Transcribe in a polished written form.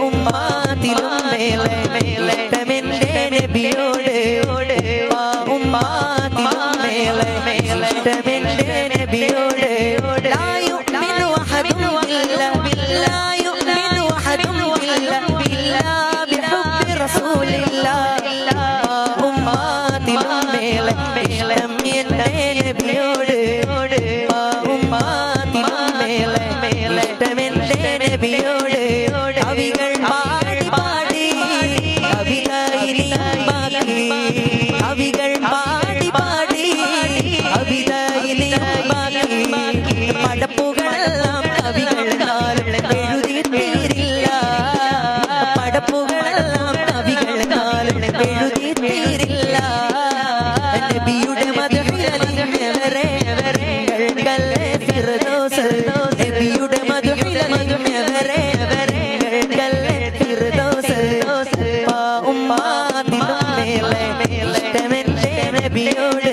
ഉമ്മാതിലും മേലെ ഇഷ്ടമെന്റെ നബിയോട് ഉമ്മാതിലും മേലെ ഇഷ്ടമെന്റെ നബിയോട് ലാ യുഅ്മിനു അഹദുൻ ഇല്ലാ യുഅ്മിനു അഹദുൻ ഇല്ലാ ബിഹുബ്ബി റസൂലില്ലാഹ് ഉമ്മാതിലും മേലെ ഇഷ്ടം എന്റെ നബിയോട് ഉമ്മാതിലും മേലെ ഇഷ്ടമെന്റെ നബിയോട് കവികൾ പാടി പാടി കവിത ഇനിയും ബാക്കി കവികൾ പാടി പാടി കവിത ഇനിയും ബാക്കി പടപ്പുകളെല്ലാം കവികളാൽ എഴുതി തീരില്ല പടപ്പുകളെല്ലാം കവികളാൽ എഴുതി തീരില്ല നബിയുടെ മദ്ഹിലലിഞ്ഞവരെ ഗൾഗല്ലേ ഫിർദൗസ് നബിയുടെ മദ്ഹിലലിഞ്ഞവരെ ഗൾഗല്ലേ ഫിർദൗസ് ഉമ്മാതിലും മേലെ ഇഷ്ടമെന്റെ നബിയോട്